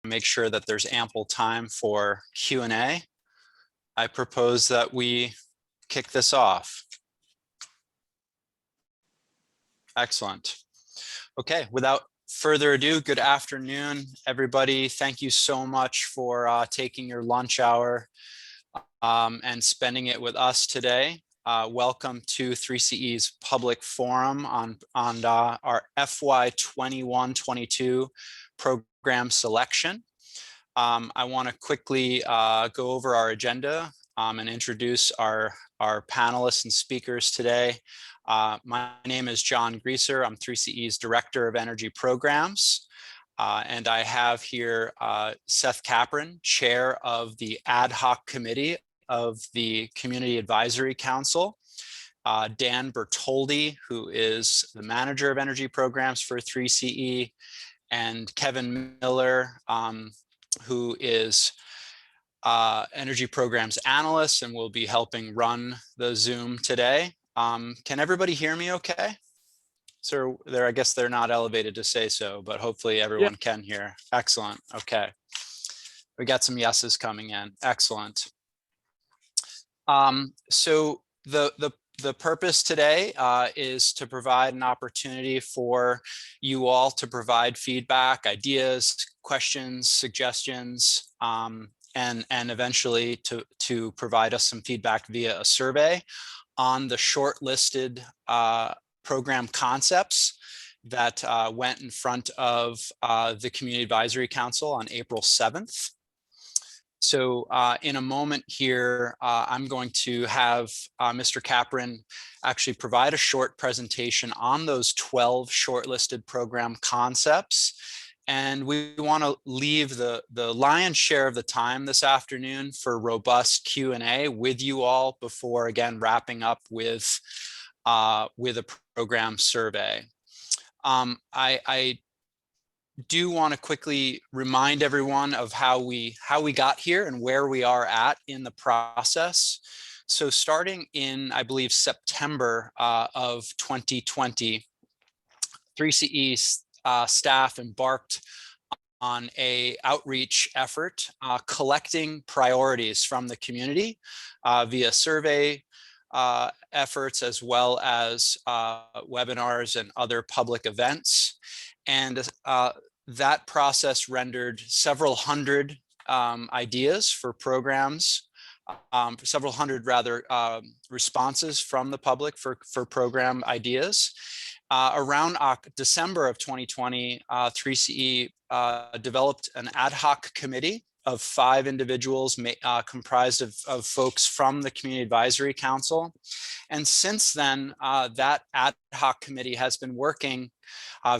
make sure that there's ample time for Q&A. I propose that we kick this off. Excellent. Okay, without further ado, good afternoon, everybody. Thank you so much for taking your lunch hour and spending it with us today. Welcome to 3CE's public forum on our FY 21-22 program selection. I want to quickly go over our agenda and introduce our panelists and speakers today. My name is John Grieser. I'm 3CE's Director of Energy Programs. And I have here Seth Capron, Chair of the Ad Hoc Committee of the Community Advisory Council, Dan Bertoldi, who is the Manager of Energy Programs for 3CE, and Kevin Miller, who is Energy Programs Analyst and will be helping run the Zoom today. Can everybody hear me okay? So I guess they're not elevated to say so, but hopefully everyone can hear. Excellent. Okay. We got some yeses coming in. Excellent. So the purpose today is to provide an opportunity for you all to provide feedback, ideas, questions, suggestions, and eventually to provide us some feedback via a survey on the shortlisted program concepts that went in front of the Community Advisory Council on April 7th. So in a moment here, I'm going to have Mr. Capron actually provide a short presentation on those 12 shortlisted program concepts. And we want to leave the lion's share of the time this afternoon for robust Q&A with you all before, again, wrapping up with a program survey. I do want to quickly remind everyone of how we got here and where we are at in the process. So starting in, I believe, September of 2020, 3CE staff embarked on a outreach effort collecting priorities from the community via survey efforts, as well as webinars and other public events. And that process rendered several hundred ideas for programs, several hundred rather responses from the public for program ideas. Around December of 2020, 3CE developed an ad hoc committee of 5 individuals comprised of folks from the Community Advisory Council. And since then, that ad hoc committee has been working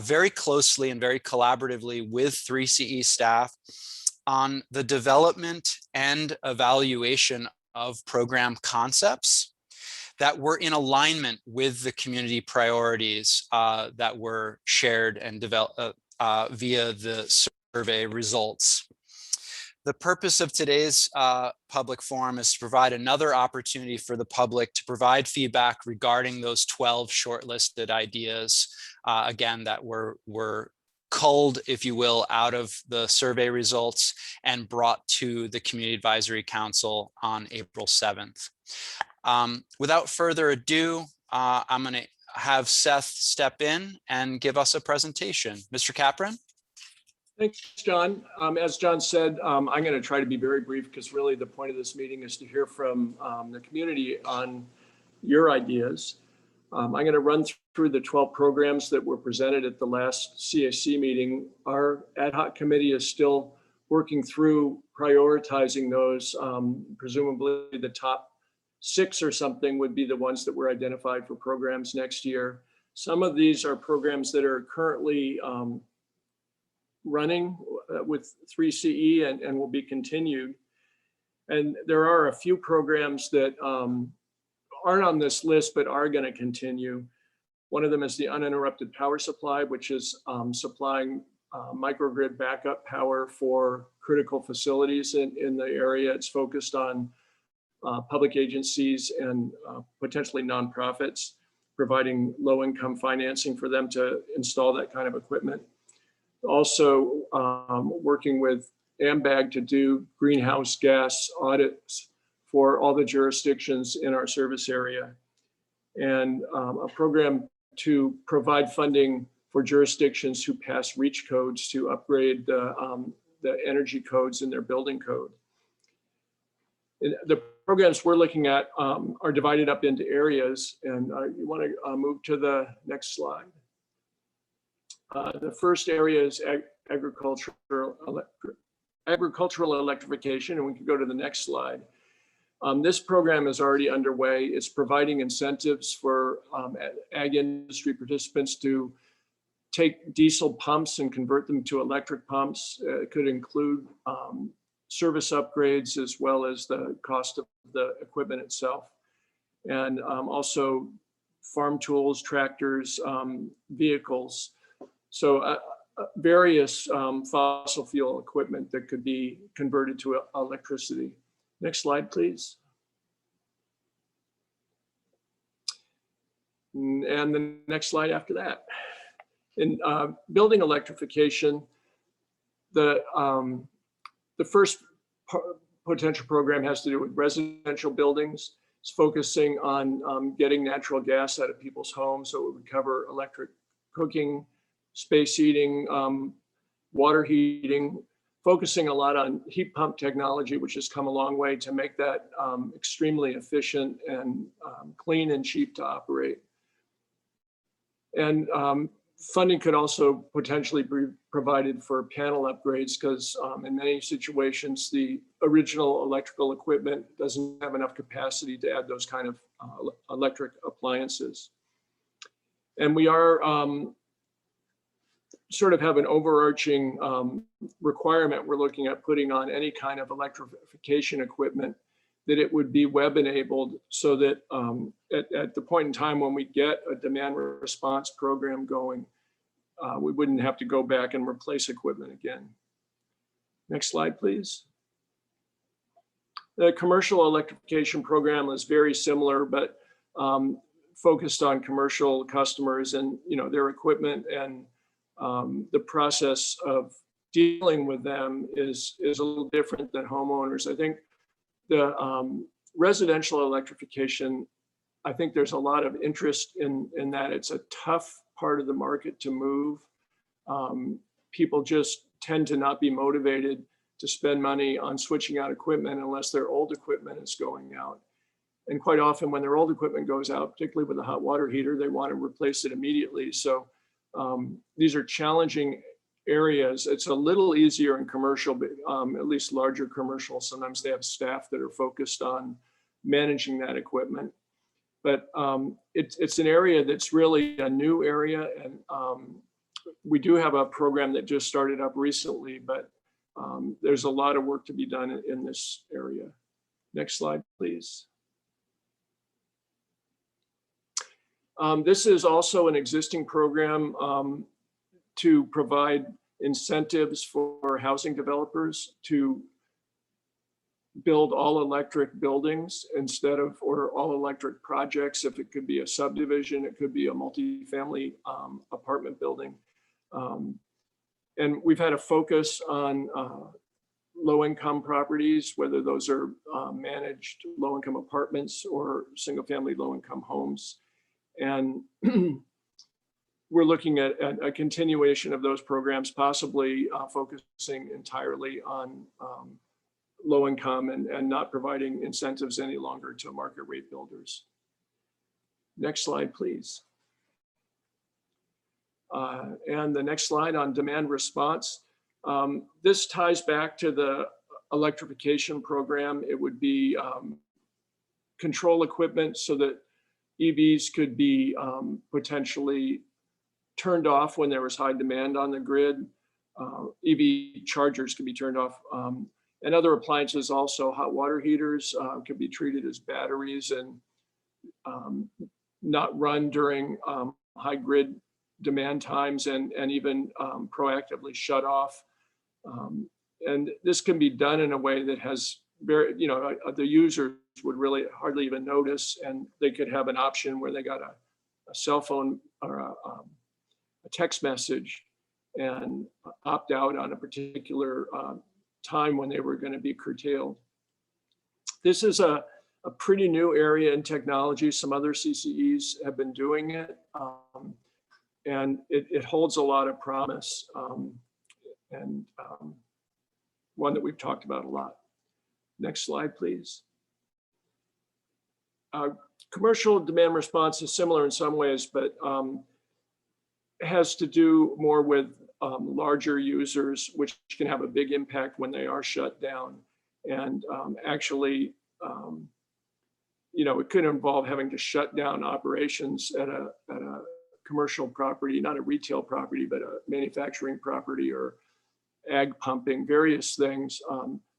very closely and very collaboratively with 3CE staff on the development and evaluation of program concepts that were in alignment with the community priorities that were shared and developed via the survey results. The purpose of today's public forum is to provide another opportunity for the public to provide feedback regarding those 12 shortlisted ideas, again, that were culled, if you will, out of the survey results and brought to the Community Advisory Council on April 7th. Without further ado, I'm going to have Seth step in and give us a presentation. Mr. Capron? Thanks, John. As John said, I'm going to try to be very brief because really the point of this meeting is to hear from the community on your ideas. I'm going to run through the 12 programs that were presented at the last CAC meeting. Our ad hoc committee is still working through prioritizing those. Presumably the top 6 or something would be the ones that were identified for programs next year. Some of these are programs that are currently running with 3CE and will be continued. And there are a few programs that aren't on this list, but are going to continue. One of them is the uninterrupted power supply, which is supplying microgrid backup power for critical facilities in the area. It's focused on public agencies and potentially nonprofits, providing low-income financing for them to install that kind of equipment. Also working with AMBAG to do greenhouse gas audits for all the jurisdictions in our service area, and a program to provide funding for jurisdictions who pass REACH codes to upgrade the energy codes in their building code. And the programs we're looking at are divided up into areas, and you want to move to the next slide. The first area is agricultural electrification, and we can go to the next slide. This program is already underway. It's providing incentives for ag industry participants to take diesel pumps and convert them to electric pumps. It could include service upgrades as well as the cost of the equipment itself. And also farm tools, tractors, vehicles. So various fossil fuel equipment that could be converted to electricity. Next slide, please. And the next slide after that. In building electrification, the first potential program has to do with residential buildings. It's focusing on getting natural gas out of people's homes, so it would cover electric cooking, space heating, water heating, focusing a lot on heat pump technology, which has come a long way to make that extremely efficient and clean and cheap to operate. And funding could also potentially be provided for panel upgrades because in many situations, the original electrical equipment doesn't have enough capacity to add those kind of electric appliances. And we are sort of have an overarching requirement. We're looking at putting on any kind of electrification equipment that it would be web enabled so that at the point in time when we get a demand response program going, we wouldn't have to go back and replace equipment again. Next slide, please. The commercial electrification program is very similar, but focused on commercial customers and their equipment, and the process of dealing with them is a little different than homeowners. I think the residential electrification, I think there's a lot of interest in that. It's a tough part of the market to move. People just tend to not be motivated to spend money on switching out equipment unless their old equipment is going out. And quite often when their old equipment goes out, particularly with a hot water heater, they want to replace it immediately. So these are challenging areas. It's a little easier in commercial, but at least larger commercial. Sometimes they have staff that are focused on managing that equipment. But it's an area that's really a new area. And we do have a program that just started up recently, but there's a lot of work to be done in this area. Next slide, please. This is also an existing program to provide incentives for housing developers to build all electric buildings instead of, or all electric projects. If it could be a subdivision, it could be a multi-family apartment building. And we've had a focus on low-income properties, whether those are managed low-income apartments or single-family low-income homes. And we're looking at a continuation of those programs, possibly focusing entirely on low income and not providing incentives any longer to market rate builders. Next slide, please. And the next slide on demand response. This ties back to the electrification program. It would be control equipment so that EVs could be potentially turned off when there was high demand on the grid. EV chargers could be turned off. And other appliances also, hot water heaters could be treated as batteries and not run during high grid demand times and even proactively shut off. And this can be done in a way that has very, the users would really hardly even notice, and they could have an option where they got a cell phone or a text message and opt out on a particular time when they were going to be curtailed. This is a pretty new area in technology. Some other CCEs have been doing it, and it holds a lot of promise, and one that we've talked about a lot. Next slide, please. Commercial demand response is similar in some ways, but has to do more with larger users, which can have a big impact when they are shut down. And actually, you know, it could involve having to shut down operations at a commercial property, not a retail property, but a manufacturing property or ag pumping, various things.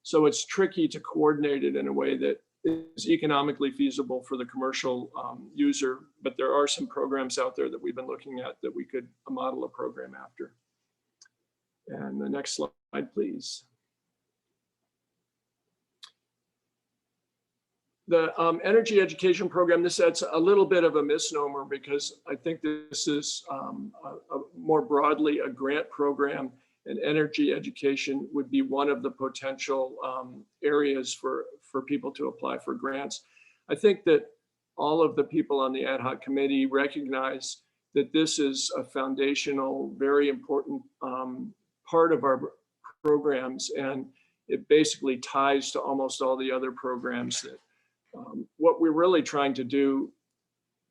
So it's tricky to coordinate it in a way that is economically feasible for the commercial user, but there are some programs out there that we've been looking at that we could model a program after. And the next slide, please. The energy education program, that's a little bit of a misnomer because I think this is more broadly a grant program, and energy education would be one of the potential areas for people to apply for grants. I think that all of the people on the ad hoc committee recognize that this is a foundational, very important part of our programs, and it basically ties to almost all the other programs that what we're really trying to do.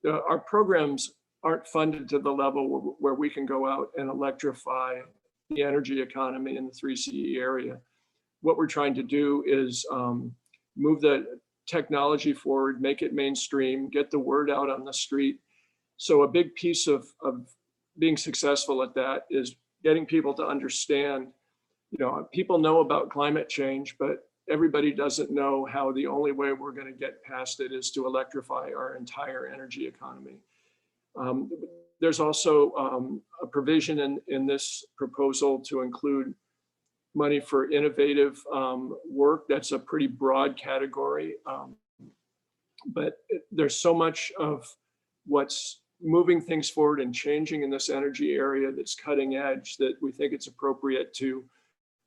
Our programs aren't funded to the level where we can go out and electrify the energy economy in the 3CE area. What we're trying to do is move the technology forward, make it mainstream, get the word out on the street. So a big piece of being successful at that is getting people to understand, you know, people know about climate change, but everybody doesn't know how the only way we're going to get past it is to electrify our entire energy economy. There's also a provision in this proposal to include money for innovative work. That's a pretty broad category, but there's so much of what's moving things forward and changing in this energy area that's cutting edge that we think it's appropriate to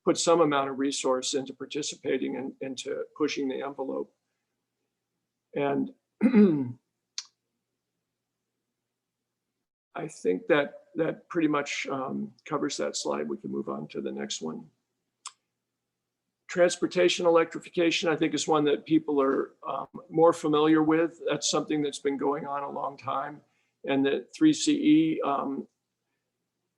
put some amount of resource into participating and into pushing the envelope. And I think that pretty much covers that slide. We can move on to the next one. Transportation electrification, I think, is one that people are more familiar with. That's something that's been going on a long time. And that 3CE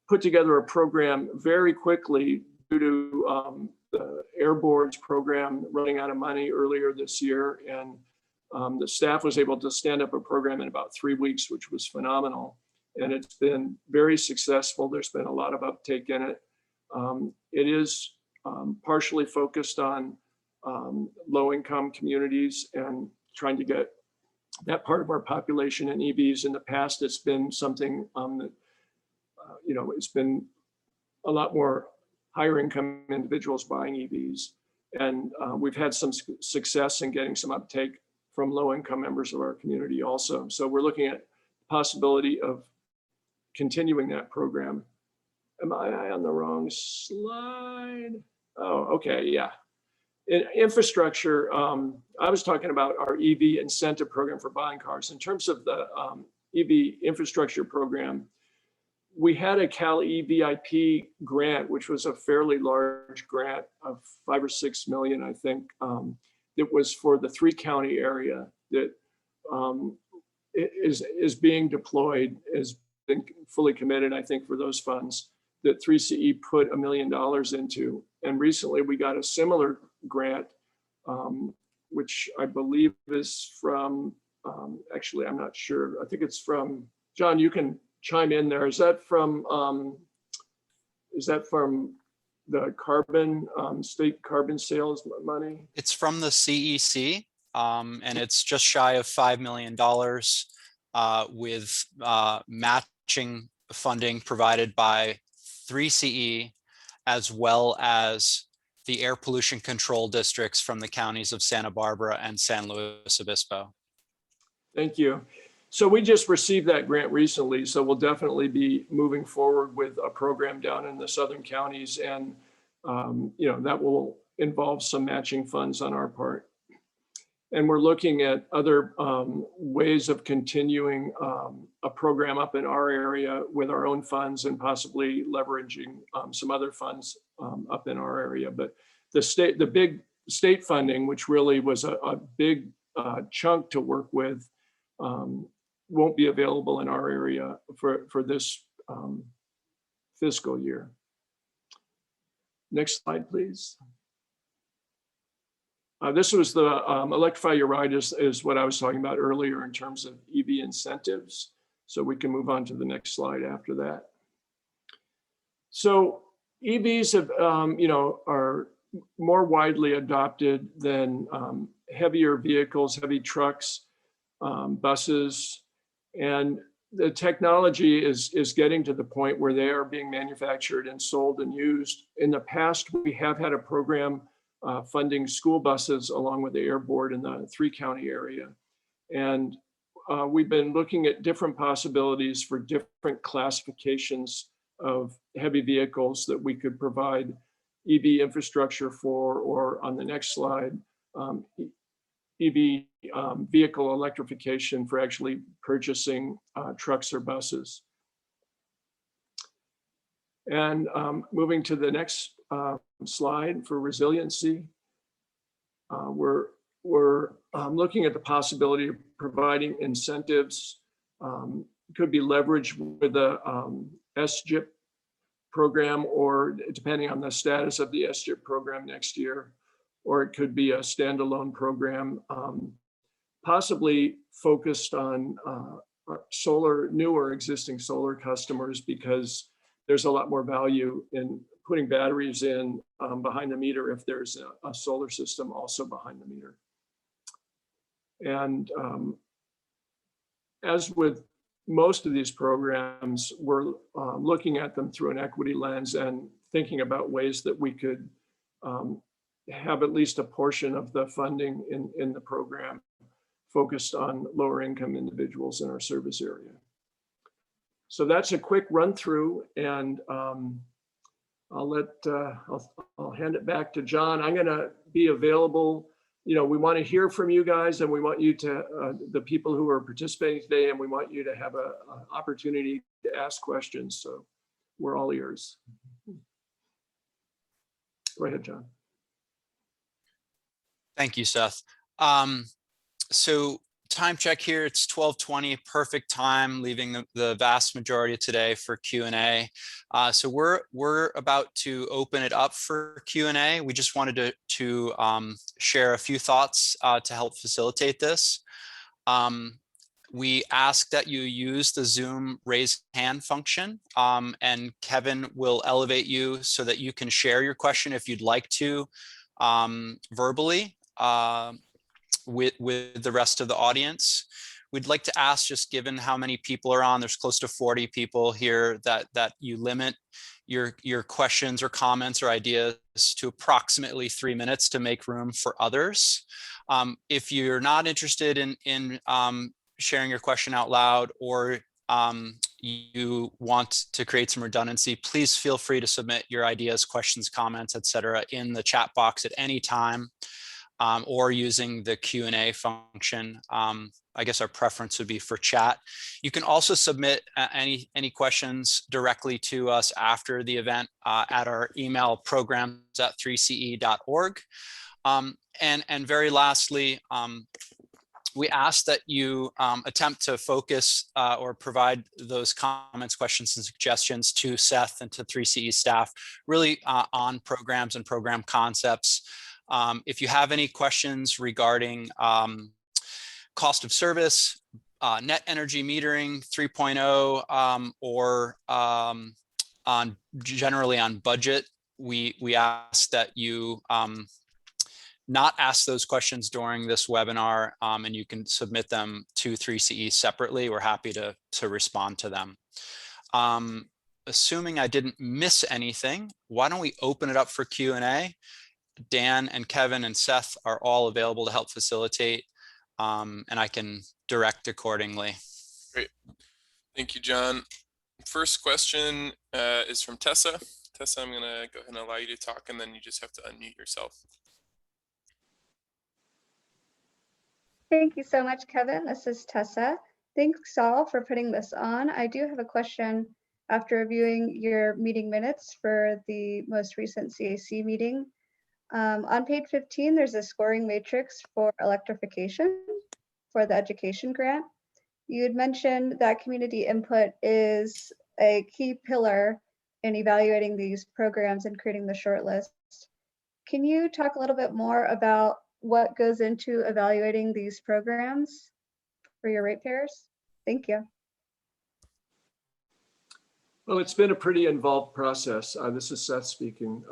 put together a program very quickly due to the Air Board's program running out of money earlier this year. And the staff was able to stand up a program in about 3 weeks, which was phenomenal. And it's been very successful. There's been a lot of uptake in it. It is partially focused on low-income communities and trying to get that part of our population in EVs. In the past, it's been something that, you know, it's been a lot more higher income individuals buying EVs. And we've had some success in getting some uptake from low-income members of our community also. So we're looking at the possibility of continuing that program. Am I on the wrong slide? Oh, okay, yeah. In infrastructure, I was talking about our EV incentive program for buying cars. In terms of the EV infrastructure program, we had a Cal EVIP grant, which was a fairly large grant of 5 or 6 million, I think. It was for the 3-county area that is being deployed, has been fully committed, I think, for those funds that 3CE put $1 million into. And recently we got a similar grant, which I believe is from, actually, I'm not sure. I think it's from, John, you can chime in there. Is that from the carbon, state carbon sales money? It's from the CEC, and it's just shy of $5 million with matching funding provided by 3CE, as well as the air pollution control districts from the counties of Santa Barbara and San Luis Obispo. Thank you. So we just received that grant recently, so we'll definitely be moving forward with a program down in the southern counties, and that will involve some matching funds on our part. And we're looking at other ways of continuing a program up in our area with our own funds, and possibly leveraging some other funds up in our area. But the big state funding, which really was a big chunk to work with, won't be available in our area for this fiscal year. Next slide, please. This was the Electrify Your Ride is what I was talking about earlier in terms of EV incentives. So we can move on to the next slide after that. So EVs have, are more widely adopted than heavier vehicles, heavy trucks, buses, and the technology is getting to the point where they are being manufactured and sold and used. In the past, we have had a program funding school buses along with the Air Board in the 3-county area. And we've been looking at different possibilities for different classifications of heavy vehicles that we could provide EV infrastructure for, or on the next slide, EV vehicle electrification for actually purchasing trucks or buses. And moving to the next slide for resiliency, we're looking at the possibility of providing incentives. Could be leveraged with the SGIP program, or depending on the status of the SGIP program next year, or it could be a standalone program, possibly focused on new or existing solar customers, because there's a lot more value in putting batteries in behind the meter if there's a solar system also behind the meter. And as with most of these programs, we're looking at them through an equity lens and thinking about ways that we could have at least a portion of the funding in the program focused on lower income individuals in our service area. So that's a quick run through, and I'll hand it back to John. I'm going to be available. We want to hear from you guys, and we want you to, the people who are participating today, and we want you to have an opportunity to ask questions. So we're all ears. Go ahead, John. Thank you, Seth. So time check here, it's 12:20, perfect time, leaving the vast majority of today for Q&A. So we're about to open it up for Q&A. We just wanted to share a few thoughts to help facilitate this. We ask that you use the Zoom raise hand function, and Kevin will elevate you so that you can share your question if you'd like to verbally with the rest of the audience. We'd like to ask, just given how many people are on, there's close to 40 people here, that you limit your questions or comments or ideas to approximately 3 minutes to make room for others. If you're not interested in sharing your question out loud, or you want to create some redundancy, please feel free to submit your ideas, questions, comments, etc. in the chat box at any time, or using the Q&A function. I guess our preference would be for chat. You can also submit any questions directly to us after the event at our email, programs@3ce.org. And very lastly, we ask that you attempt to focus or provide those comments, questions, and suggestions to Seth and to 3CE staff, really on programs and program concepts. If you have any questions regarding cost of service, net energy metering 3.0, or generally on budget, we ask that you not ask those questions during this webinar, and you can submit them to 3CE separately. We're happy to respond to them. Assuming I didn't miss anything, why don't we open it up for Q&A? Dan and Kevin and Seth are all available to help facilitate, and I can direct accordingly. Great. Thank you, John. First question is from Tessa. Tessa, I'm going to go ahead and allow you to talk, and then you just have to unmute yourself. Thank you so much, Kevin. This is Tessa. Thanks all for putting this on. I do have a question after reviewing your meeting minutes for the most recent CAC meeting. On page 15, there's a scoring matrix for electrification for the education grant. You had mentioned that community input is a key pillar in evaluating these programs and creating the shortlist. Can you talk a little bit more about what goes into evaluating these programs for your ratepayers? Thank you. Well, it's been a pretty involved process. This is Seth speaking.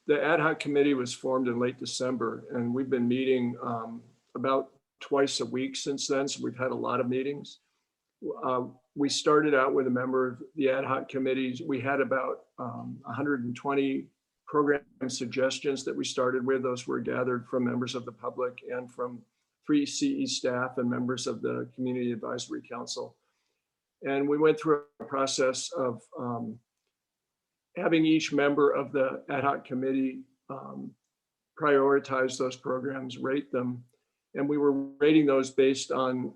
The ad hoc committee was formed in late December, and we've been meeting about twice a week since then. So we've had a lot of meetings. We started out with a member of the ad hoc committees. We had about 120 program suggestions that we started with. Those were gathered from members of the public and from 3 CE staff and members of the Community Advisory Council. And we went through a process of having each member of the ad hoc committee prioritize those programs, rate them. And we were rating those based on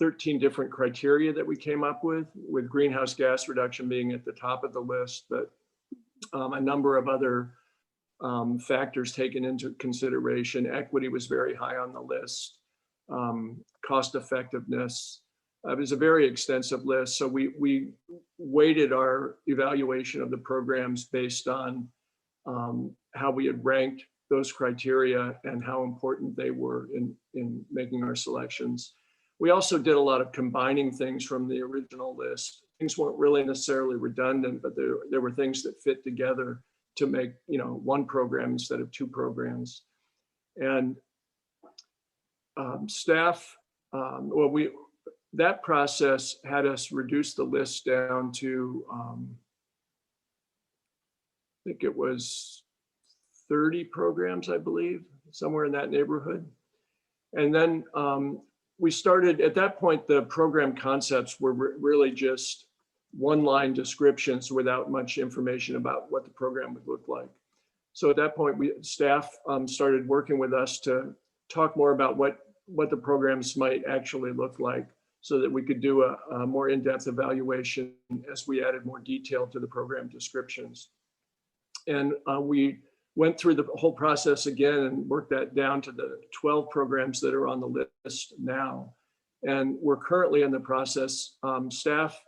13 different criteria that we came up with greenhouse gas reduction being at the top of the list, but a number of other factors taken into consideration. Equity was very high on the list, cost effectiveness. It was a very extensive list. So we weighted our evaluation of the programs based on how we had ranked those criteria and how important they were in making our selections. We also did a lot of combining things from the original list. Things weren't really necessarily redundant, but there were things that fit together to make, one program instead of 2 programs. And staff, that process had us reduce the list down to, I think it was 30 programs, I believe, somewhere in that neighborhood. And then we started, at that point, the program concepts were really just one-line descriptions without much information about what the program would look like. So at that point, staff started working with us to talk more about what the programs might actually look like so that we could do a more in-depth evaluation as we added more detail to the program descriptions. And we went through the whole process again and worked that down to the 12 programs that are on the list now. And we're currently in the process. Staff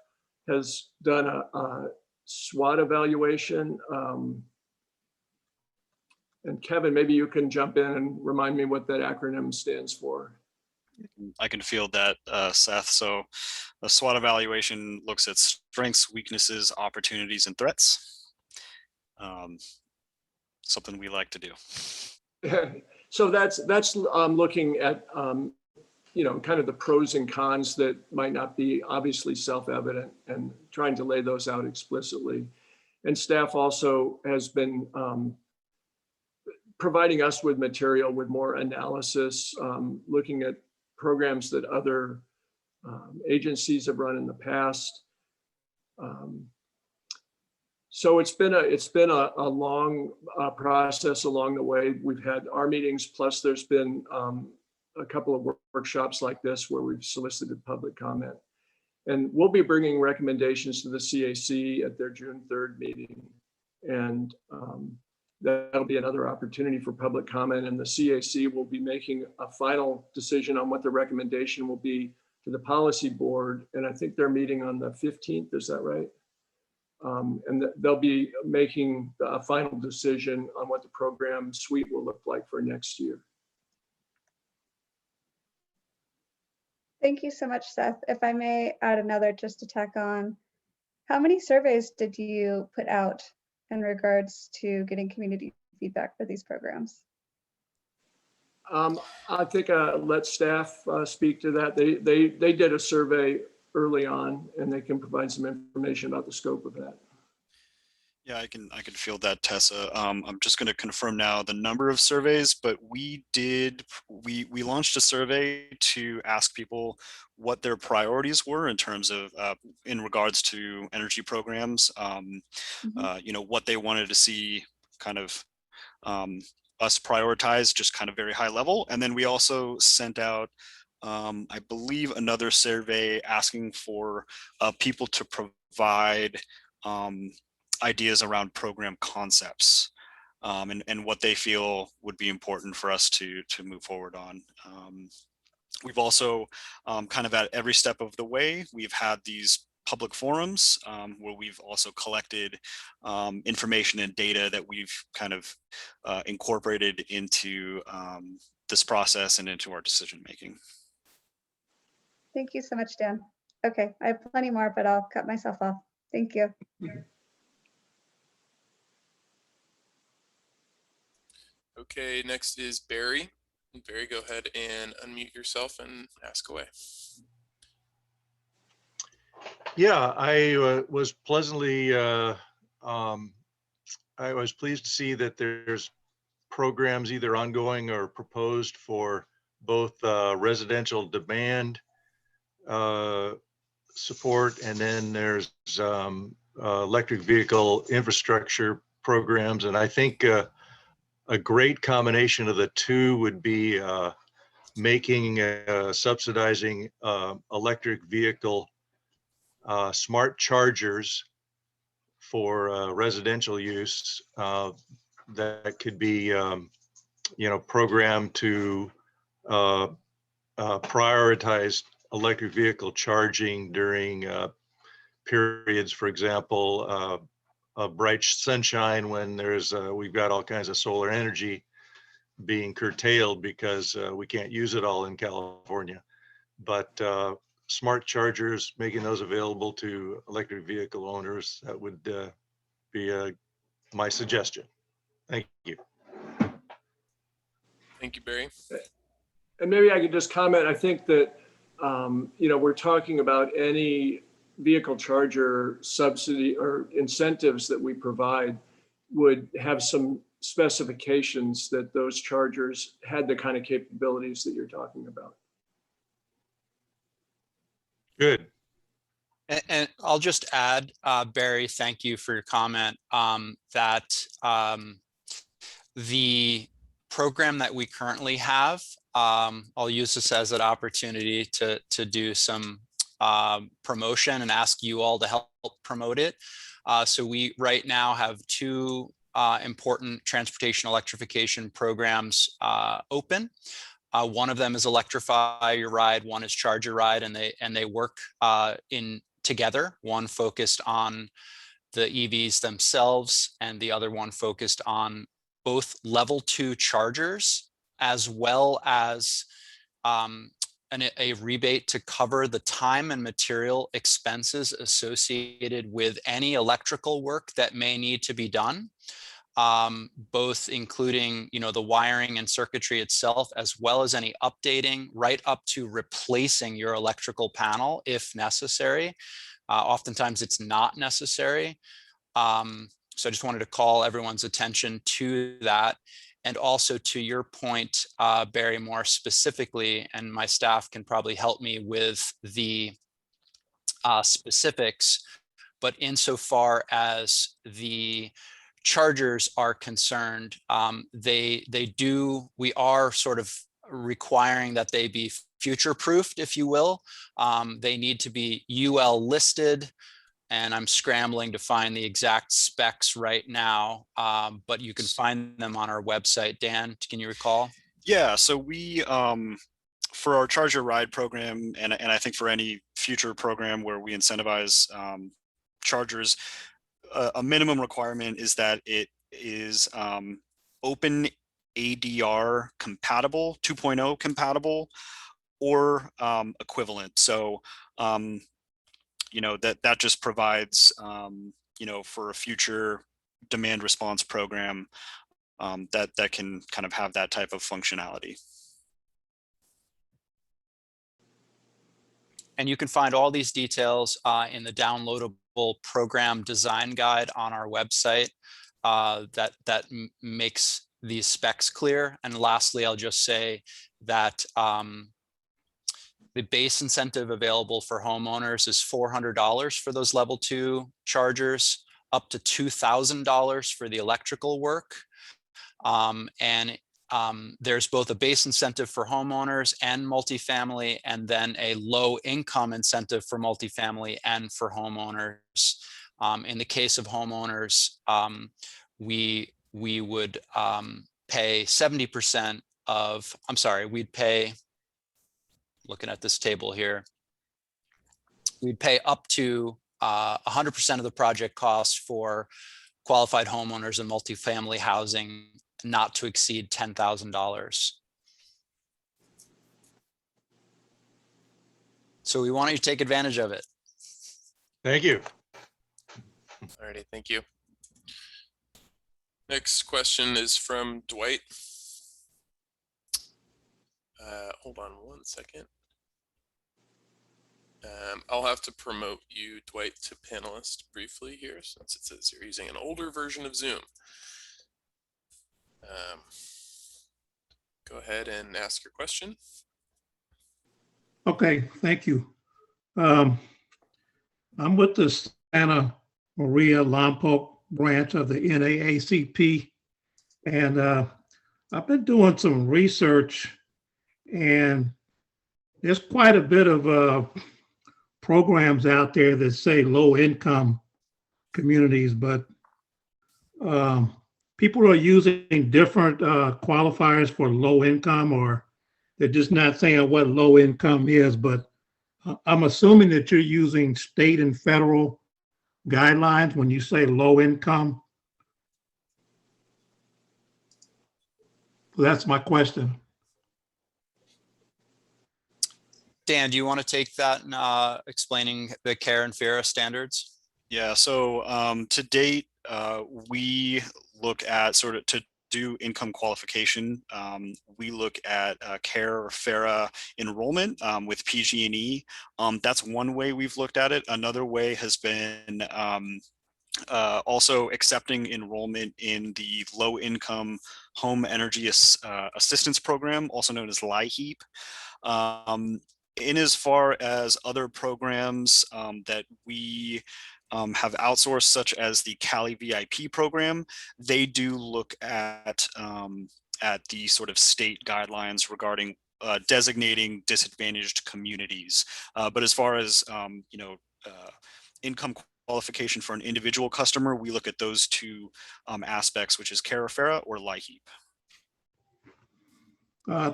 has done a SWOT evaluation. And Kevin, maybe you can jump in and remind me what that acronym stands for. I can field that, Seth. So the SWOT evaluation looks at strengths, weaknesses, opportunities, and threats. Something we like to do. So that's looking at kind of the pros and cons that might not be obviously self-evident and trying to lay those out explicitly. And staff also has been providing us with material with more analysis, looking at programs that other agencies have run in the past. So it's been a long process along the way. We've had our meetings, plus there's been a couple of workshops like this where we've solicited public comment. And we'll be bringing recommendations to the CAC at their June 3rd meeting. And that'll be another opportunity for public comment. And the CAC will be making a final decision on what the recommendation will be to the policy board. And I think they're meeting on the 15th, is that right? And they'll be making a final decision on what the program suite will look like for next year. Thank you so much, Seth. If I may add another just to tack on, how many surveys did you put out in regards to getting community feedback for these programs? I think let staff speak to that. They did a survey early on, and they can provide some information about the scope of that. Yeah, I can field that, Tessa. I'm just going to confirm now the number of surveys, but we launched a survey to ask people what their priorities were in terms of in regards to energy programs. You know, what they wanted to see kind of us prioritize, just kind of very high level. And then we also sent out I believe another survey asking for people to provide ideas around program concepts and what they feel would be important for us to move forward on. We've also kind of at every step of the way, we've had these public forums where we've also collected information and data that we've kind of incorporated into this process and into our decision making. Thank you so much, Dan. Okay, I have plenty more, but I'll cut myself off. Thank you. Okay, next is Barry. Barry, go ahead and unmute yourself and ask away. Yeah, I was pleasantly, I was pleased to see that there's programs either ongoing or proposed for both residential demand support, and then there's electric vehicle infrastructure programs. And I think a great combination of the two would be making subsidizing electric vehicle smart chargers for residential use that could be, you know, programmed to prioritize electric vehicle charging during periods, for example, bright sunshine when there's we've got all kinds of solar energy being curtailed because we can't use it all in California. But smart chargers, making those available to electric vehicle owners, that would be my suggestion. Thank you. Thank you, Barry. And maybe I could just comment, I think that, you know, we're talking about any vehicle charger subsidy or incentives that we provide would have some specifications that those chargers had the kind of capabilities that you're talking about. Good. And I'll just add, Barry, thank you for your comment, that the program that we currently have, I'll use this as an opportunity to do some promotion and ask you all to help promote it. So we right now have two important transportation electrification programs open. One of them is Electrify Your Ride, one is Charge Your Ride, and they work in together. One focused on the EVs themselves, and the other one focused on both level 2 chargers, as well as a rebate to cover the time and material expenses associated with any electrical work that may need to be done. Both including, you know, the wiring and circuitry itself, as well as any updating, right up to replacing your electrical panel if necessary. Oftentimes it's not necessary. So I just wanted to call everyone's attention to that. And also to your point, Barry, more specifically, and my staff can probably help me with the specifics, but insofar as the chargers are concerned, we are sort of requiring that they be future-proofed, if you will. They need to be UL listed, and I'm scrambling to find the exact specs right now, but you can find them on our website. Dan, can you recall? Yeah, so we, for our Charge Your Ride program, and I think for any future program where we incentivize chargers, a minimum requirement is that it is open ADR compatible, 2.0 compatible, or equivalent. So, you know, that just provides, you know, for a future demand response program that can kind of have that type of functionality. And you can find all these details in the downloadable program design guide on our website that makes these specs clear. And lastly, I'll just say that the base incentive available for homeowners is $400 for those level 2 chargers, up to $2,000 for the electrical work. There's both a base incentive for homeowners and multifamily, and then a low income incentive for multifamily and for homeowners. In the case of homeowners, we would pay 70% of, I'm sorry, we'd pay, looking at this table here, we'd pay up to 100% of the project cost for qualified homeowners in multifamily housing, not to exceed $10,000. So we want you to take advantage of it. Thank you. Alrighty, thank you. Next question is from Dwight. Hold on one second. I'll have to promote you, Dwight, to panelist briefly here, since it says you're using an older version of Zoom. Go ahead and ask your question. Okay, thank you. I'm with the Santa Maria Lompoc branch of the NAACP, and I've been doing some research, and there's quite a bit of programs out there that say low-income communities, but people are using different qualifiers for low income, or they're just not saying what low income is. But I'm assuming that you're using state and federal guidelines when you say low income. So that's my question. Dan, do you want to take that in explaining the CARE and FERA standards? Yeah, so to date, we look at sort of to do income qualification. We look at CARE or FERA enrollment with PG&E. That's one way we've looked at it. Another way has been also accepting enrollment in the low income home energy assistance program, also known as LIHEAP. In as far as other programs that we have outsourced, such as the Cali VIP program, they do look at the sort of state guidelines regarding designating disadvantaged communities. But as far as income qualification for an individual customer, we look at those two aspects, which is CARE or FERA or LIHEAP.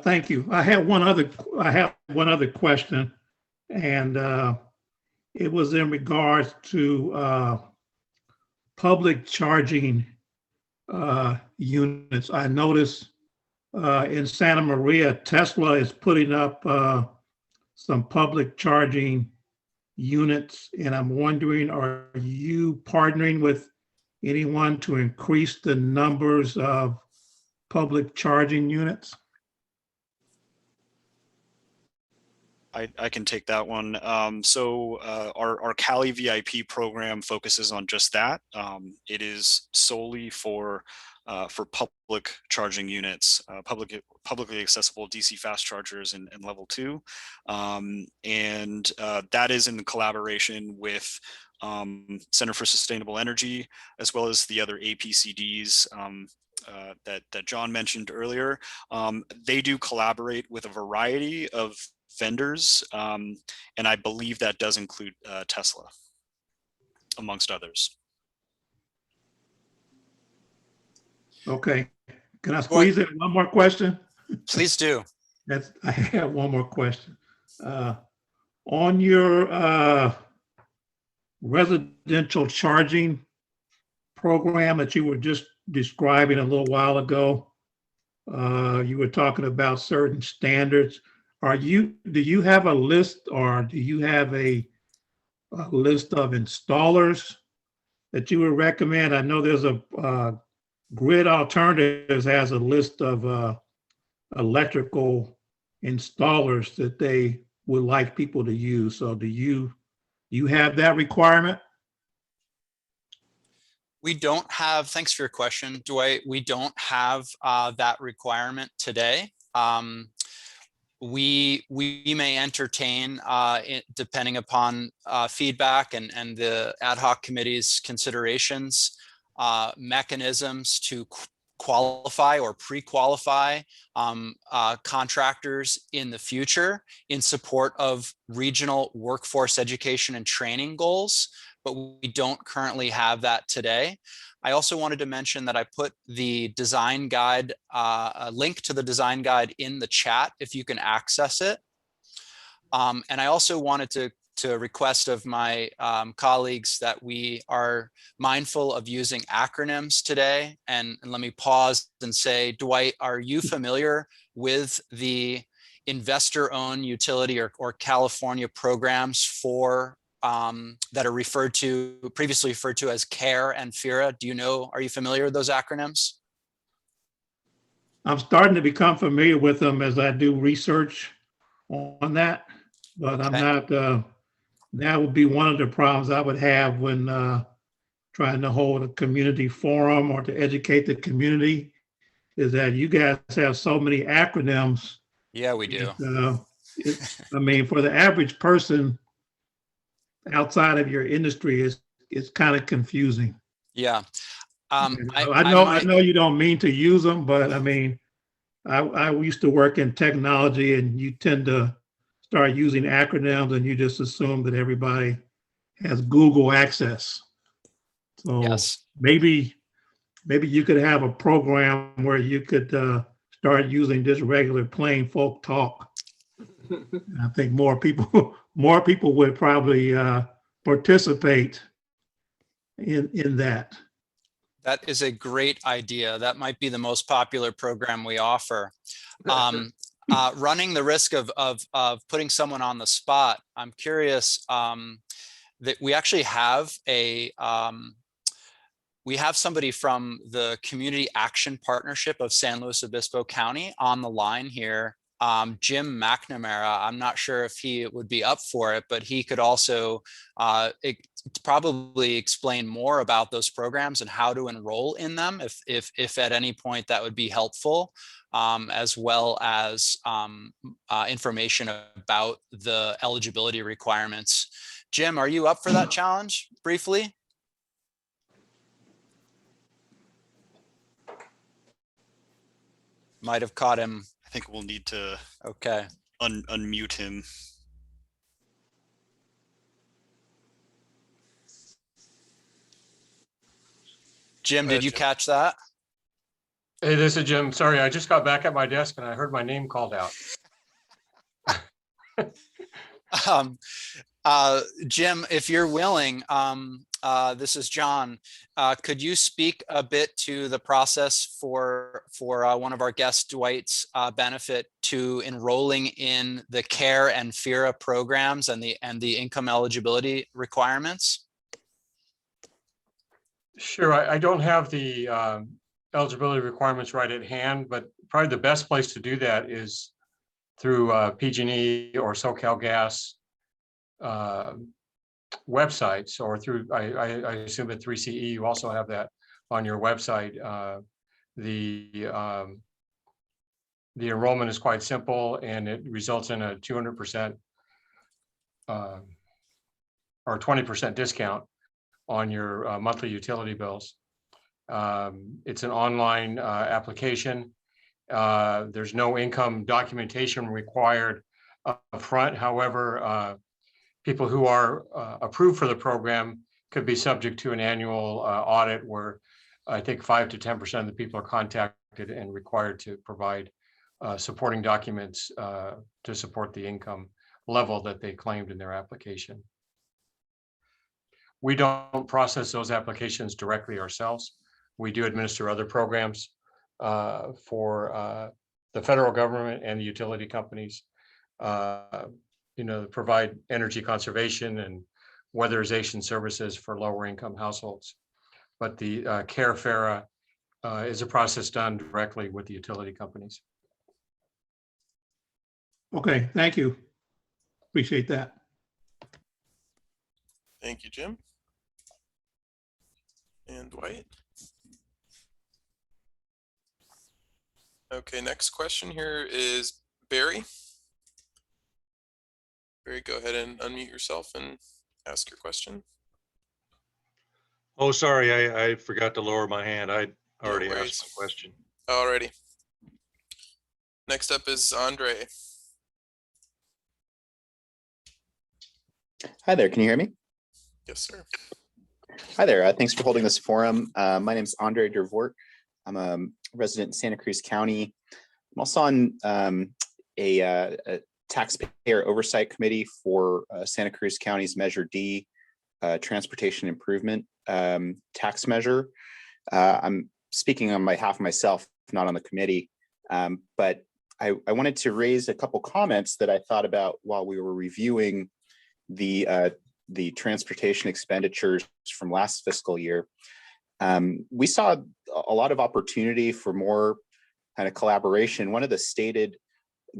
Thank you. I have one other question, and it was in regards to public charging units. I noticed in Santa Maria, Tesla is putting up some public charging units, and I'm wondering, are you partnering with anyone to increase the numbers of public charging units? I can take that one. So our Cali VIP program focuses on just that. It is solely for public charging units, publicly accessible DC fast chargers and level 2. And that is in collaboration with Center for Sustainable Energy, as well as the other APCDs that John mentioned earlier. They do collaborate with a variety of vendors, and I believe that does include Tesla, amongst others. Okay, can I squeeze in one more question? Please do. I have one more question. On your residential charging program that you were just describing a little while ago, you were talking about certain standards. Do you have a list, or do you have a list of installers that you would recommend? I know there's a Grid Alternatives has a list of electrical installers that they would like people to use. So do you have that requirement? We don't have, thanks for your question, Dwight. We don't have that requirement today. We may entertain, depending upon feedback and the ad hoc committee's considerations, mechanisms to qualify or pre-qualify contractors in the future in support of regional workforce education and training goals, but we don't currently have that today. I also wanted to mention that I put the design guide, a link to the design guide in the chat if you can access it. And I also wanted to request of my colleagues that we are mindful of using acronyms today. And let me pause and say, Dwight, are you familiar with the investor-owned utility or California programs for that are previously referred to as CARE and FIRA? Do you know, are you familiar with those acronyms? I'm starting to become familiar with them as I do research on that, but I'm not, that would be one of the problems I would have when trying to hold a community forum or to educate the community, is that you guys have so many acronyms. Yeah, we do. I mean, for the average person outside of your industry, it's kind of confusing. Yeah. I know you don't mean to use them, but I mean, I used to work in technology, and you tend to start using acronyms and you just assume that everybody has Google access. So yes, maybe you could have a program where you could start using just regular plain folk talk. I think more people would probably participate in that. that is a great idea. That might be the most popular program we offer. Running the risk of putting someone on the spot, I'm curious that we actually have we have somebody from the Community Action Partnership of San Luis Obispo County on the line here. Jim McNamara, I'm not sure if he would be up for it, but he could also probably explain more about those programs and how to enroll in them if at any point that would be helpful, as well as information about the eligibility requirements. Jim, are you up for that challenge briefly? Might have caught him. I think we'll need to Okay. unmute him. Jim, did you catch that? Hey, this is Jim. Sorry, I just got back at my desk and I heard my name called out. Jim, if you're willing, this is John. Could you speak a bit to the process for one of our guests, Dwight's benefit to enrolling in the CARE and FIRA programs and the income eligibility requirements? Sure, I don't have the eligibility requirements right at hand, but probably the best place to do that is through PG&E or SoCalGas websites, or through, I assume at 3CE, you also have that on your website. The enrollment is quite simple, and it results in a 200% or 20% discount on your monthly utility bills. It's an online application. There's no income documentation required up front. However, people who are approved for the program could be subject to an annual audit where I think 5 to 10% of the people are contacted and required to provide supporting documents to support the income level that they claimed in their application. We don't process those applications directly ourselves. We do administer other programs for the federal government and the utility companies, provide energy conservation and weatherization services for lower income households. But the CARE FARA is a process done directly with the utility companies. Okay, thank you. Appreciate that. Thank you, Jim. and Dwight. Okay, next question here is Barry. Barry, go ahead and unmute yourself and ask your question. Oh, sorry, I forgot to lower my hand. I already worries. asked my question. Alrighty. Next up is Andre. Hi there, can you hear me? Yes, sir. Hi there, thanks for holding this forum. My name is Andre Dervort. I'm a resident in Santa Cruz County. I'm also on a taxpayer oversight committee for Santa Cruz County's Measure D transportation improvement tax measure. I'm speaking on behalf of myself, not on the committee, but I wanted to raise a couple comments that I thought about while we were reviewing the transportation expenditures from last fiscal year. We saw a lot of opportunity for more kind of collaboration. One of the stated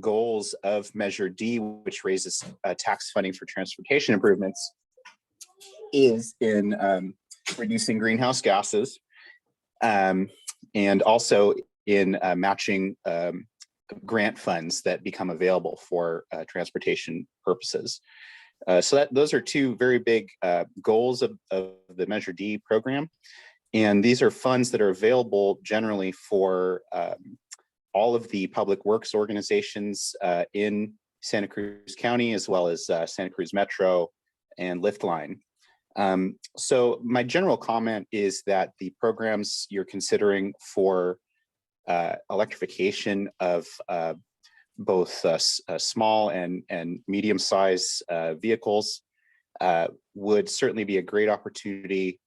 goals of Measure D, which raises tax funding for transportation improvements, is in reducing greenhouse gases and also in matching grant funds that become available for transportation purposes. So those are two very big goals of the Measure D program. And these are funds that are available generally for all of the public works organizations in Santa Cruz County, as well as Santa Cruz Metro and Lift Line. So my general comment is that the programs you're considering for electrification of both small and medium-sized vehicles would certainly be a great opportunity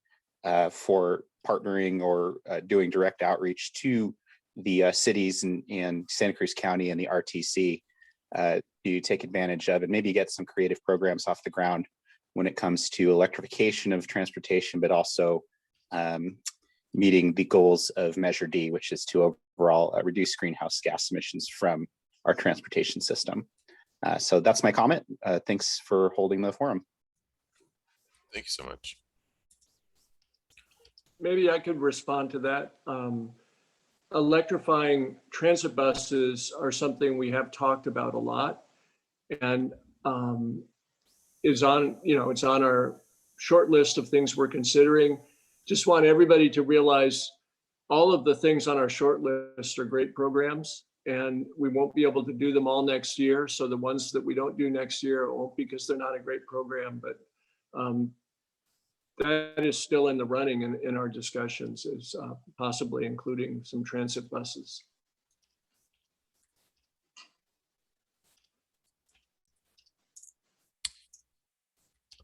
for partnering or doing direct outreach to the cities and Santa Cruz County and the RTC to take advantage of and maybe get some creative programs off the ground when it comes to electrification of transportation, but also meeting the goals of Measure D, which is to overall reduce greenhouse gas emissions from our transportation system. So that's my comment. Thanks for holding the forum. Thank you so much. Maybe I could respond to that. Electrifying transit buses are something we have talked about a lot, and is on, it's on our short list of things we're considering. Just want everybody to realize all of the things on our short list are great programs, and we won't be able to do them all next year. So the ones that we don't do next year won't because they're not a great program, but that is still in the running in our discussions, is possibly including some transit buses.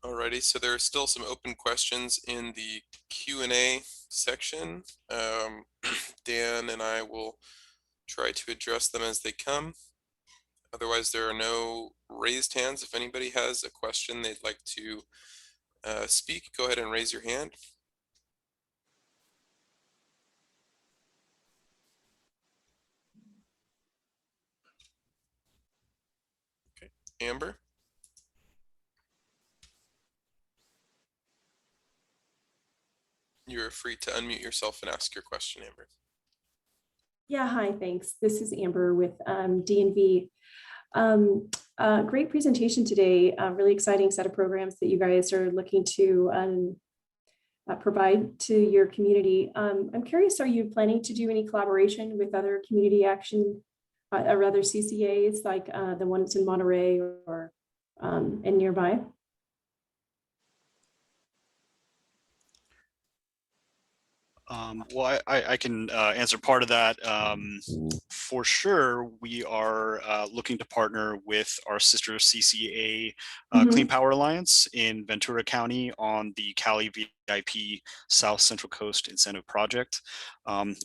Alrighty, so there are still some open questions in the Q&A section. Dan and I will try to address them as they come. Otherwise, there are no raised hands. If anybody has a question they'd like to speak, go ahead and raise your hand. Okay, Amber. You're free to unmute yourself and ask your question, Amber. Yeah, hi, thanks. This is Amber with DNV. Great presentation today. Really exciting set of programs that you guys are looking to provide to your community. I'm curious, are you planning to do any collaboration with other community action or other CCAs like the ones in Monterey or and nearby? Well, I can answer part of that. For sure, we are looking to partner with our sister CCA Clean Power Alliance in Ventura County on the Cali VIP South Central Coast Incentive Project.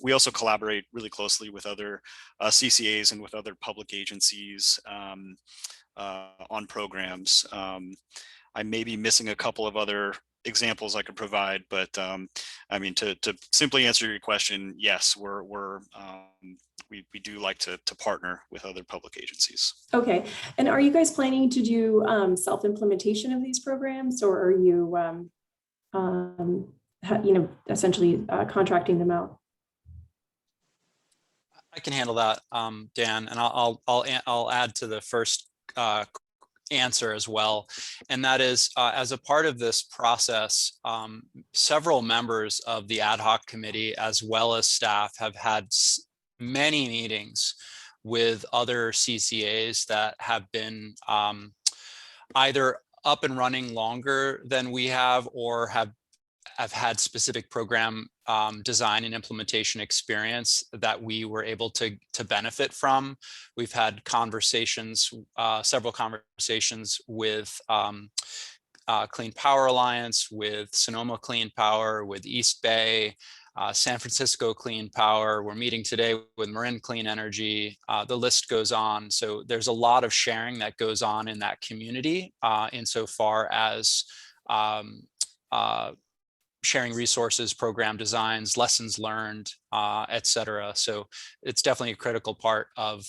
We also collaborate really closely with other CCAs and with other public agencies on programs. I may be missing a couple of other examples I could provide, but I mean, to simply answer your question, yes, we do like to partner with other public agencies. Okay, and are you guys planning to do self-implementation of these programs, or are you essentially contracting them out. I can handle that, Dan, and I'll add to the first answer as well. And that is, as a part of this process, several members of the ad hoc committee, as well as staff, have had many meetings with other CCAs that have been either up and running longer than we have, or have had specific program design and implementation experience that we were able to benefit from. We've had conversations, several conversations with Clean Power Alliance, with Sonoma Clean Power, with East Bay, San Francisco Clean Power. We're meeting today with Marin Clean Energy. The list goes on. So there's a lot of sharing that goes on in that community insofar as sharing resources, program designs, lessons learned, et cetera. So it's definitely a critical part of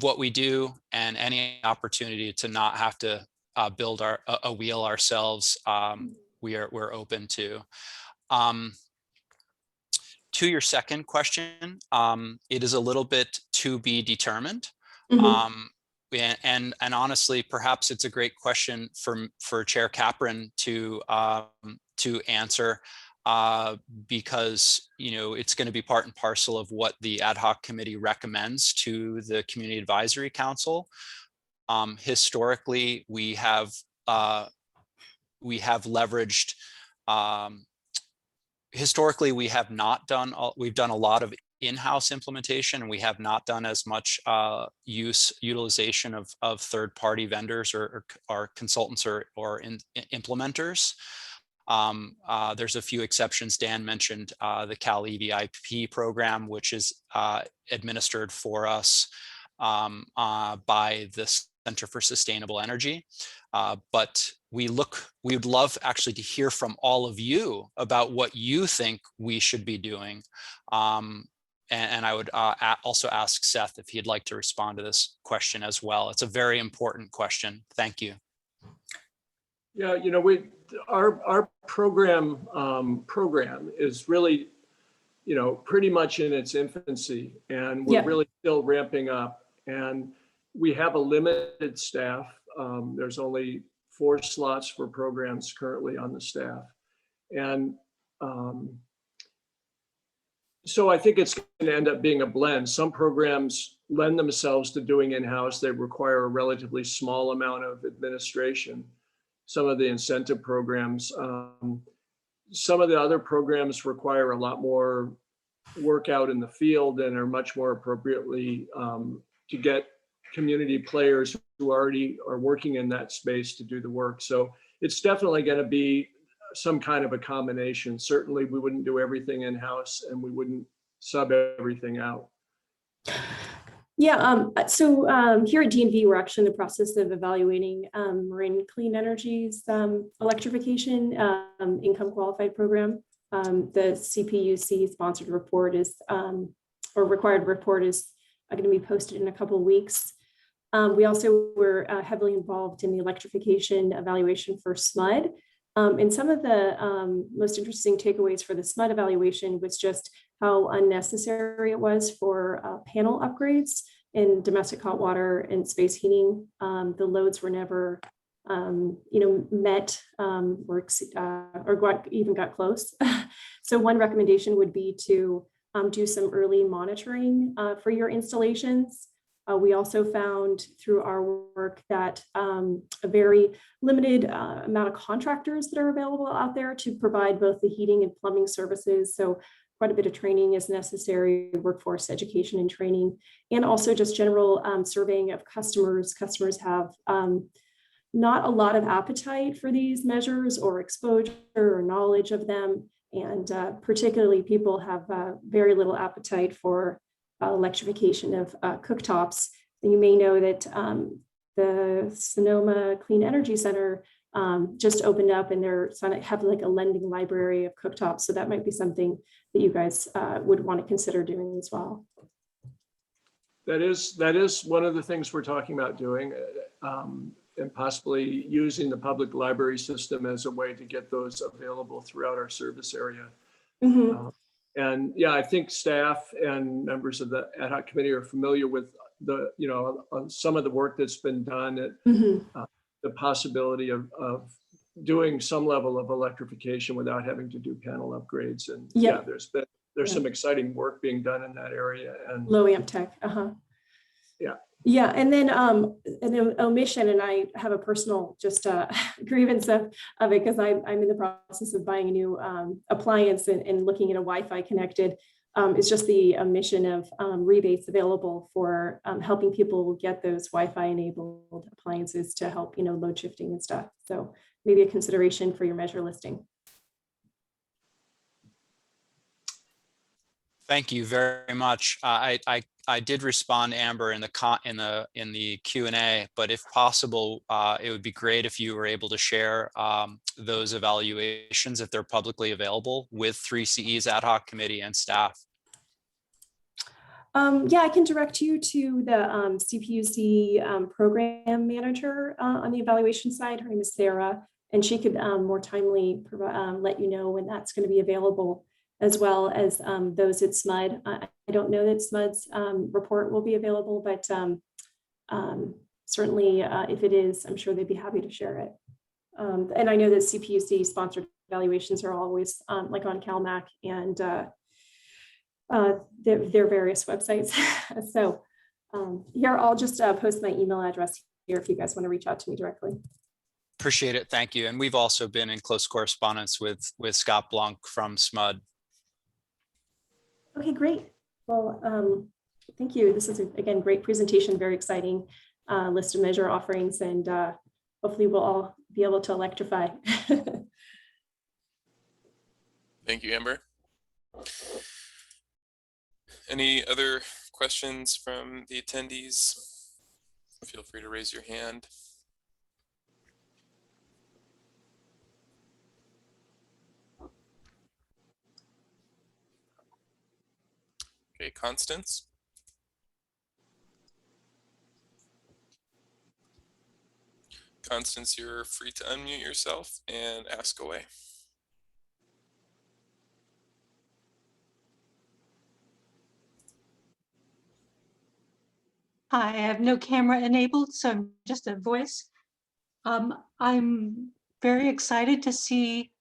what we do, and any opportunity to not have to build a wheel ourselves, we're open to. To your second question, it is a little bit to be determined. And honestly, perhaps it's a great question for Chair Capron to answer, because it's going to be part and parcel of what the ad hoc committee recommends to the Community Advisory Council. Historically, we have leveraged. Historically, we have not done. We've done a lot of in-house implementation, and we have not done as much utilization of third-party vendors or consultants or implementers. There's a few exceptions. Dan mentioned the Cal EVIP program, which is administered for us by the Center for Sustainable Energy. But we would love actually to hear from all of you about what you think we should be doing. And I would also ask Seth if he'd like to respond to this question as well. It's a very important question. Thank you. Yeah, our program is really, pretty much in its infancy, and we're really still ramping up. And we have a limited staff. There's only 4 slots for programs currently on the staff. And so I think it's going to end up being a blend. Some programs lend themselves to doing in-house. They require a relatively small amount of administration. Some of the incentive programs, some of the other programs require a lot more work out in the field and are much more appropriately to get community players who already are working in that space to do the work. So it's definitely going to be some kind of a combination. Certainly we wouldn't do everything in-house, and we wouldn't sub everything out. Yeah, so here at DNV, we're actually in the process of evaluating Marin Clean Energy's electrification income qualified program. The CPUC sponsored report is, or required report is going to be posted in a couple of weeks. We also were heavily involved in the electrification evaluation for SMUD. And some of the most interesting takeaways for the SMUD evaluation was just how unnecessary it was for panel upgrades in domestic hot water and space heating. The loads were never, met or even got close. So one recommendation would be to do some early monitoring for your installations. We also found through our work that a very limited amount of contractors that are available out there to provide both the heating and plumbing services. So quite a bit of training is necessary, workforce education and training, and also just general surveying of customers. Customers have not a lot of appetite for these measures or exposure or knowledge of them. And particularly people have very little appetite for electrification of cooktops. You may know that the Sonoma Clean Energy Center just opened up, and they're have like a lending library of cooktops. So that might be something that you guys would want to consider doing as well. That is one of the things we're talking about doing. and possibly using the public library system as a way to get those available throughout our service area. Mhm. And yeah, I think staff and members of the ad hoc committee are familiar with the, some of the work that's been done at Mhm. the possibility of doing some level of electrification without having to do panel upgrades. And yeah, Yep. there's Yeah. some exciting work being done in that area. And Low amp tech. yeah. Yeah, and then an omission, and I have a personal just grievance of it because I'm in the process of buying a new appliance and looking at a Wi-Fi connected. It's just the omission of rebates available for helping people get those Wi-Fi enabled appliances to help, load shifting and stuff. So maybe a consideration for your measure listing. Thank you very much. I did respond, Amber, in the Q&A, but if possible, it would be great if you were able to share those evaluations if they're publicly available with 3CE's ad hoc committee and staff. Yeah, I can direct you to the CPUC program manager on the evaluation side. Her name is Sarah, and she could more timely let you know when that's going to be available, as well as those at SMUD. I don't know that SMUD's report will be available, but certainly if it is, I'm sure they'd be happy to share it. And I know that CPUC sponsored evaluations are always like on CalMac and their various websites. So here, I'll just post my email address here if you guys want to reach out to me directly. Appreciate it. Thank you. And we've also been in close correspondence with Scott Blanc from SMUD. Okay, great. Well, thank you. This is, again, great presentation, very exciting list of measure offerings, and hopefully we'll all be able to electrify. Thank you, Amber. Any other questions from the attendees? Feel free to raise your hand. Okay, Constance. Constance, you're free to unmute yourself and ask away. I have no camera enabled, so I'm just a voice. I'm very excited to see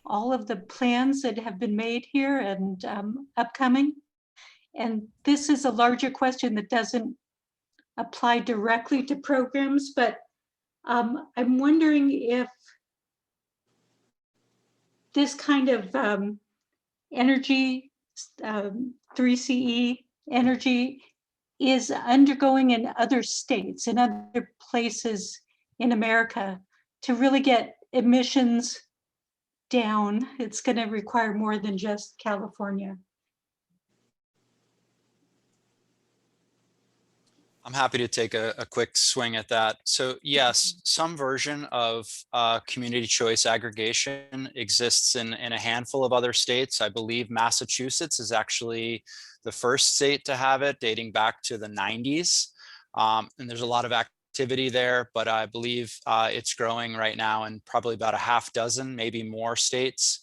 all of the plans that have been made here and upcoming. And this is a larger question that doesn't apply directly to programs, but I'm wondering if this kind of energy, 3CE energy, is undergoing in other states, in other places in America, to really get emissions down. It's going to require more than just California. I'm happy to take a quick swing at that. So yes, some version of community choice aggregation exists in a handful of other states. I believe Massachusetts is actually the first state to have it, dating back to the 90s. And there's a lot of activity there, but I believe it's growing right now in probably about a half dozen, maybe more states,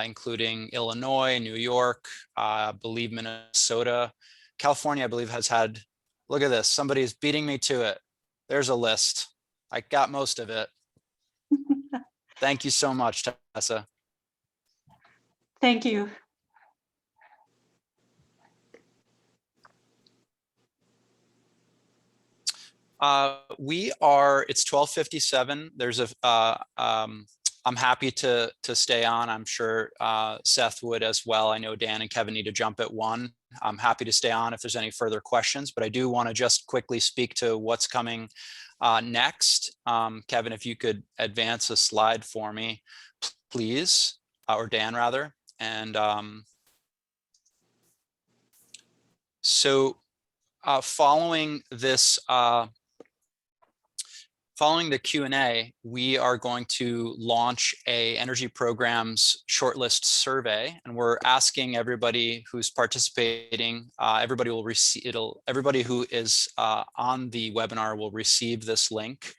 including Illinois, New York, I believe Minnesota. California, I believe, has had, look at this, somebody's beating me to it. There's a list. I got most of it. Thank you so much, Tessa. Thank you. It's 12:57. There's I'm happy to stay on. I'm sure Seth would as well. I know Dan and Kevin need to jump at 1. I'm happy to stay on if there's any further questions, but I do want to just quickly speak to what's coming next. Kevin, if you could advance a slide for me, please, or Dan rather. And so following this Following the Q&A, we are going to launch a energy programs shortlist survey, and we're asking everybody who's participating, everybody who is on the webinar will receive this link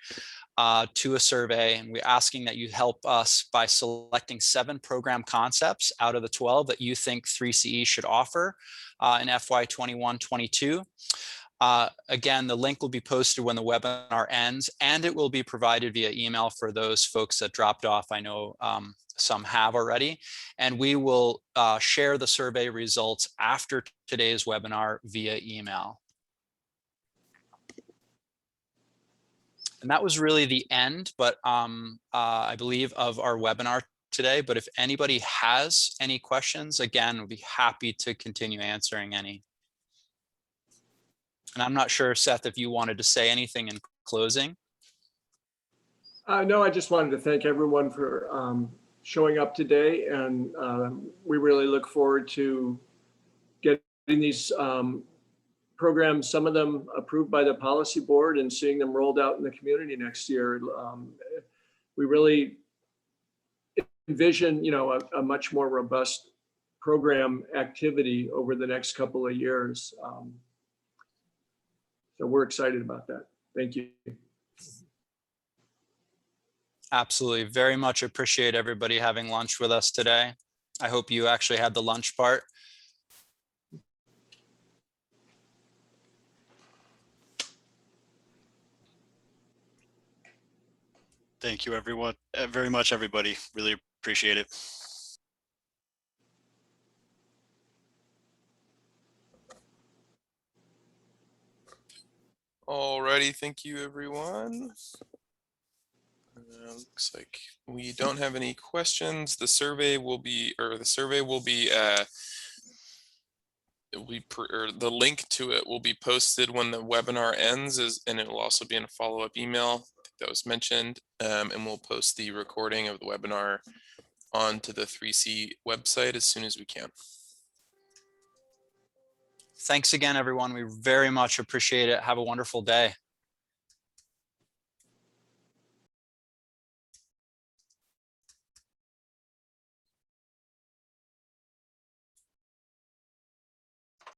to a survey, and we're asking that you help us by selecting 7 program concepts out of the 12 that you think 3CE should offer in FY 21-22. Again, the link will be posted when the webinar ends, and it will be provided via email for those folks that dropped off. I know some have already, and we will share the survey results after today's webinar via email. And that was really the end, but I believe, of our webinar today. But if anybody has any questions, again, we'll be happy to continue answering any. And I'm not sure, Seth, if you wanted to say anything in closing. No, I just wanted to thank everyone for showing up today, and we really look forward to getting these programs, some of them approved by the policy board, and seeing them rolled out in the community next year. We really envision, a much more robust program activity over the next couple of years. So we're excited about that. Thank you. Absolutely. Very much appreciate everybody having lunch with us today. I hope you actually had the lunch part. Thank you, everyone, very much, everybody. Really appreciate it. Alrighty, thank you, everyone. Looks like we don't have any questions. The survey will be, the link to it will be posted when the webinar ends, and it will also be in a follow-up email that was mentioned, and we'll post the recording of the webinar onto the 3C website as soon as we can. Thanks again, everyone. We very much appreciate it. Have a wonderful day.